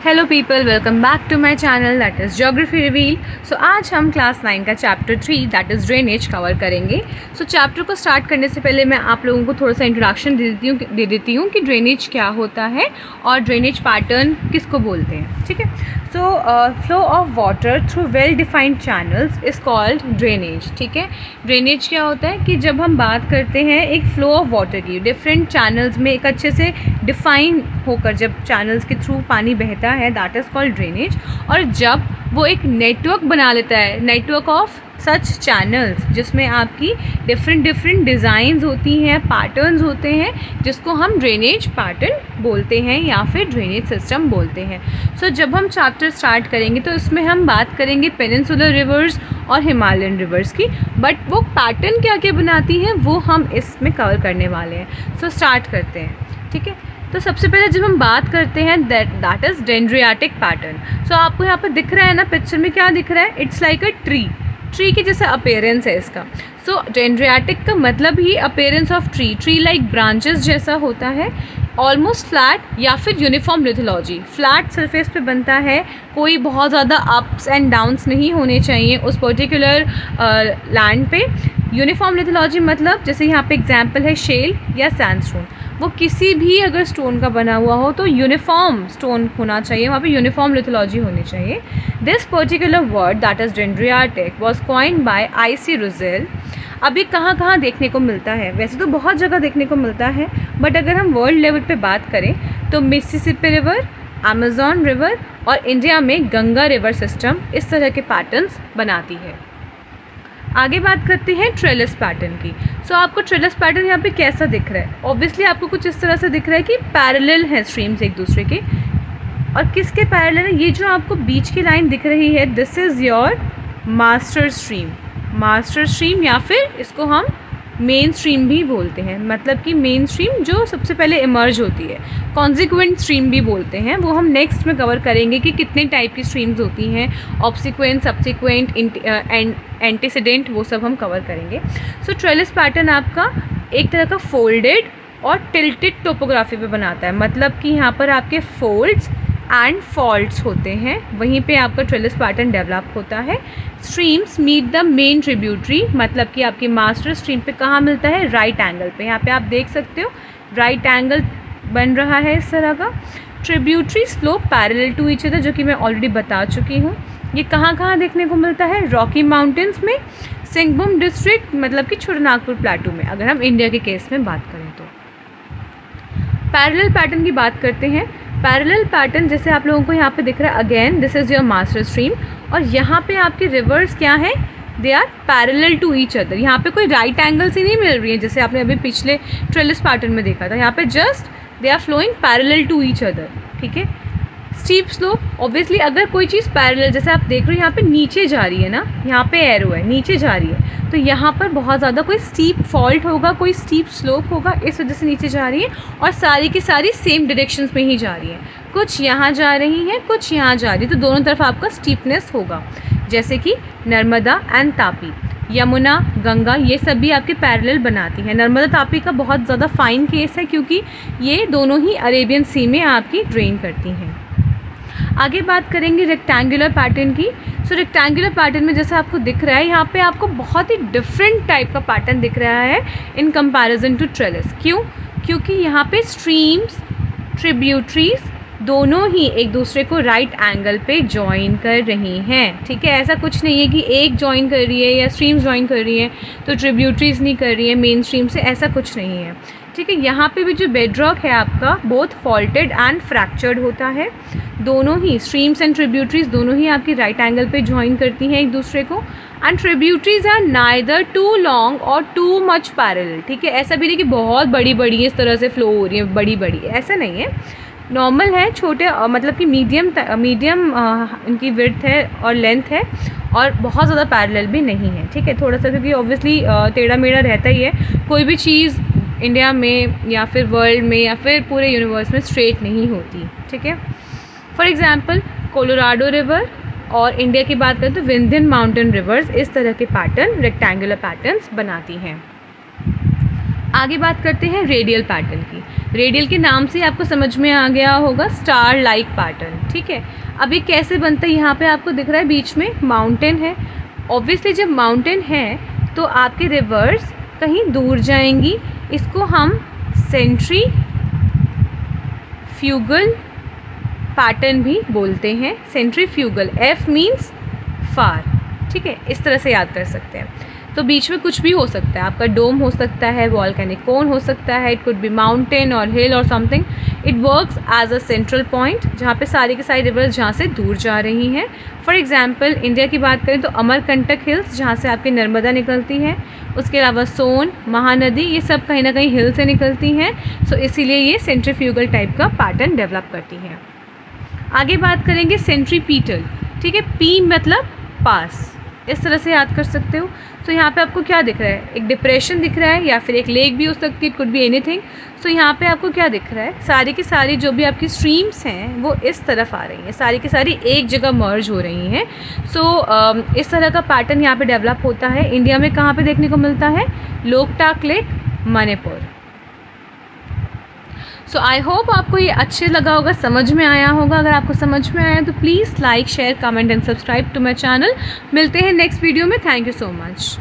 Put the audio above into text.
Hello people, welcome back to my channel that is geography reveal. So आज हम class 9 का chapter 3 that is drainage cover करेंगे। So chapter को start करने से पहले मैं आप लोगों को थोड़ा सा इंट्रोडक्शन दे देती हूँ कि ड्रेनेज क्या होता है और ड्रेनेज पैटर्न किसको बोलते हैं। ठीक है, so flow of water through well defined channels is called drainage. ठीक है, ड्रेनेज क्या होता है कि जब हम बात करते हैं एक फ्लो ऑफ वाटर की, डिफरेंट चैनल्स में एक अच्छे से डिफाइन होकर जब चैनल्स के थ्रू पानी बहता है, दैट इज़ कॉल्ड ड्रेनेज। और जब वो एक नेटवर्क बना लेता है, नेटवर्क ऑफ सच चैनल्स, जिसमें आपकी डिफरेंट डिज़ाइंस होती हैं, पैटर्न्स होते हैं, जिसको हम ड्रेनेज पैटर्न बोलते हैं या फिर ड्रेनेज सिस्टम बोलते हैं। सो जब हम चैप्टर स्टार्ट करेंगे तो इसमें हम बात करेंगे पेनिनसुलर रिवर्स और हिमालयन रिवर्स की, बट वो पैटर्न क्या क्या बनाती हैं वो हम इसमें कवर करने वाले हैं। सो स्टार्ट करते हैं। ठीक है, तो सबसे पहले जब हम बात करते हैं दैट इज़ डेंड्रियाटिक पैटर्न। सो आपको यहाँ पर दिख रहा है ना, पिक्चर में क्या दिख रहा है, इट्स लाइक अ ट्री के जैसा अपीयरेंस है इसका। सो डेंड्रियाटिक का मतलब ही appearance of tree like branches जैसा होता है, ऑलमोस्ट फ्लैट या फिर यूनिफॉर्म लिथोलॉजी, फ्लैट सरफेस पे बनता है, कोई बहुत ज़्यादा अप्स एंड डाउन्स नहीं होने चाहिए उस पर्टिकुलर लैंड पे। यूनिफॉर्म लिथोलॉजी मतलब जैसे यहाँ पे एग्जांपल है शेल या सैंडस्टोन, वो किसी भी अगर स्टोन का बना हुआ हो तो यूनिफॉर्म स्टोन होना चाहिए, वहाँ पे यूनिफॉर्म लिथोलॉजी होनी चाहिए। This particular word that is dendritic was coined by I C. Russell. अभी कहाँ देखने को मिलता है, वैसे तो बहुत जगह देखने को मिलता है, बट अगर हम वर्ल्ड लेवल पे बात करें तो मिसिसिपी रिवर, अमेज़न रिवर और इंडिया में गंगा रिवर सिस्टम इस तरह के पैटर्न्स बनाती है। आगे बात करते हैं ट्रेलिस पैटर्न की। सो आपको ट्रेलिस पैटर्न यहाँ पे कैसा दिख रहा है? ऑब्वियसली आपको कुछ इस तरह से दिख रहा है कि पैरेलल है स्ट्रीम्स एक दूसरे के। और किसके पैरेलल है? ये जो आपको बीच की लाइन दिख रही है, this is your master stream या फिर इसको हम मेन स्ट्रीम भी बोलते हैं, मतलब कि मेन स्ट्रीम जो सबसे पहले इमर्ज होती है। कॉन्सिक्वेंट स्ट्रीम भी बोलते हैं, वो हम नेक्स्ट में कवर करेंगे कि कितने टाइप की स्ट्रीम्स होती हैं, ऑब्सिक्वेंट, सब्सिक्वेंट एंड एंटीसीडेंट, वो सब हम कवर करेंगे। सो ट्रेलिस पैटर्न आपका एक तरह का फोल्डेड और टिल्टेड टोपोग्राफी पे बनाता है, मतलब कि यहाँ पर आपके फोल्ड्स एंड फॉल्ट्स होते हैं, वहीं पे आपका ट्रेलिस पैटर्न डेवलप होता है। Streams meet the main tributary, मतलब कि आपकी मास्टर स्ट्रीम पे कहाँ मिलता है, राइट एंगल पे। यहाँ पे आप देख सकते हो राइट एंगल बन रहा है इस तरह का। Tributary slope parallel to each other, जो कि मैं ऑलरेडी बता चुकी हूँ। ये कहाँ देखने को मिलता है, रॉकी माउंटेन्स में, सिंगभूम डिस्ट्रिक्ट मतलब कि छोटानागपुर प्लेटू में, अगर हम इंडिया के केस में बात करें तो। पैरेलल पैटर्न की बात करते हैं। पैरेलल पैटर्न जैसे आप लोगों को यहाँ पे दिख रहा है, again this is your master stream, और यहाँ पे आपके रिवर्स क्या हैं, they are parallel to each other. यहाँ पे कोई राइट एंगल से नहीं मिल रही है जैसे आपने अभी पिछले ट्रेलिस पैटर्न में देखा था, यहाँ पे just they are flowing parallel to each other. ठीक है, स्टीप स्लोप, ऑब्वियसली अगर कोई चीज़ पैरेलल, जैसे आप देख रहे हो यहाँ पे नीचे जा रही है ना, यहाँ पे एरो है, नीचे जा रही है, तो यहाँ पर बहुत ज़्यादा कोई स्टीप फॉल्ट होगा, कोई स्टीप स्लोप होगा, इस वजह से नीचे जा रही है। और सारी की सारी सेम डायरेक्शंस में ही जा रही है, कुछ यहाँ जा रही हैं, कुछ यहाँ जा रही है, तो दोनों तरफ आपका स्टीपनेस होगा। जैसे कि नर्मदा एंड तापी, यमुना, गंगा, ये सब भी आपके पैरेलल बनाती हैं। नर्मदा तापी का बहुत ज़्यादा फाइन केस है क्योंकि ये दोनों ही अरेबियन सी में आपकी ड्रेन करती हैं। आगे बात करेंगे रेक्टेंगुलर पैटर्न की। सो रेक्टेंगुलर पैटर्न में जैसा आपको दिख रहा है, यहाँ पे आपको बहुत ही डिफरेंट टाइप का पैटर्न दिख रहा है इन कंपैरिजन टू ट्रेलिस। क्यों? क्योंकि यहाँ पे स्ट्रीम्स, ट्रिब्यूटरीज दोनों ही एक दूसरे को राइट एंगल पे ज्वाइन कर रही हैं। ठीक है, ऐसा कुछ नहीं है कि एक ज्वाइन कर रही है या स्ट्रीम्स ज्वाइन कर रही है तो ट्रिब्यूटरीज नहीं कर रही है मेन स्ट्रीम से, ऐसा कुछ नहीं है। ठीक है, यहाँ पे भी जो बेडरॉक है आपका बोथ फॉल्टेड एंड फ्रैक्चर्ड होता है, दोनों ही स्ट्रीम्स एंड ट्रिब्यूटरीज दोनों ही आपकी राइट एंगल पे ज्वाइन करती हैं एक दूसरे को। And tributaries are neither too long और टू मच पैरेलल। ठीक है, ऐसा भी नहीं कि बहुत बड़ी इस तरह से फ्लो हो रही है, बड़ी, ऐसा नहीं है, नॉर्मल है, छोटे, मतलब कि मीडियम इनकी विड्थ है और लेंथ है, और बहुत ज़्यादा पैरेलल भी नहीं है। ठीक है, थोड़ा सा, क्योंकि ऑब्वियसली टेढ़ा मेढ़ा रहता ही है, कोई भी चीज़ इंडिया में या फिर वर्ल्ड में या फिर पूरे यूनिवर्स में स्ट्रेट नहीं होती। ठीक है, फॉर एग्जांपल कोलोराडो रिवर, और इंडिया की बात करें तो विंध्यन माउंटेन रिवर्स इस तरह के पैटर्न, रेक्टेंगुलर पैटर्न्स बनाती हैं। आगे बात करते हैं रेडियल पैटर्न की। रेडियल के नाम से आपको समझ में आ गया होगा, स्टार लाइक पैटर्न, ठीक है। अब ये कैसे बनता है, यहाँ पे आपको दिख रहा है बीच में माउंटेन है। ऑब्वियसली जब माउंटेन है तो आपके रिवर्स कहीं दूर जाएंगी, इसको हम सेंट्रीफ्यूगल पैटर्न भी बोलते हैं। सेंट्रीफ्यूगल, एफ मीन्स फार, ठीक है, इस तरह से याद कर सकते हैं। तो बीच में कुछ भी हो सकता है, आपका डोम हो सकता है, वॉल्केनिक कोन हो सकता है, इट कुड बी माउंटेन और हिल और something. It works as a central point जहाँ पे सारी की सारी रिवर्स जहाँ से दूर जा रही हैं। फॉर एग्जांपल इंडिया की बात करें तो अमरकंटक हिल्स जहाँ से आपकी नर्मदा निकलती है, उसके अलावा सोन, महानदी, ये सब कहीं ना कहीं हिल से निकलती हैं। सो इसीलिए ये सेंट्रीफ्यूगल टाइप का पैटर्न डेवलप करती हैं। आगे बात करेंगे सेंट्रीपीटल, ठीक है, पी मतलब पास, इस तरह से याद कर सकते हो। तो यहाँ पे आपको क्या दिख रहा है, एक डिप्रेशन दिख रहा है या फिर एक लेक भी हो सकती है, इट कुड बी एनीथिंग। सो यहाँ पे आपको क्या दिख रहा है, सारी की सारी जो भी आपकी स्ट्रीम्स हैं वो इस तरफ आ रही हैं, सारी की सारी एक जगह मर्ज हो रही हैं। सो इस तरह का पैटर्न यहाँ पे डेवलप होता है। इंडिया में कहाँ पे देखने को मिलता है, Loktak lake, Manipur. So I hope आपको ये अच्छे लगा होगा, समझ में आया होगा। अगर आपको समझ में आया तो please like, share, comment and subscribe to my channel. मिलते हैं नेक्स्ट वीडियो में। Thank you so much.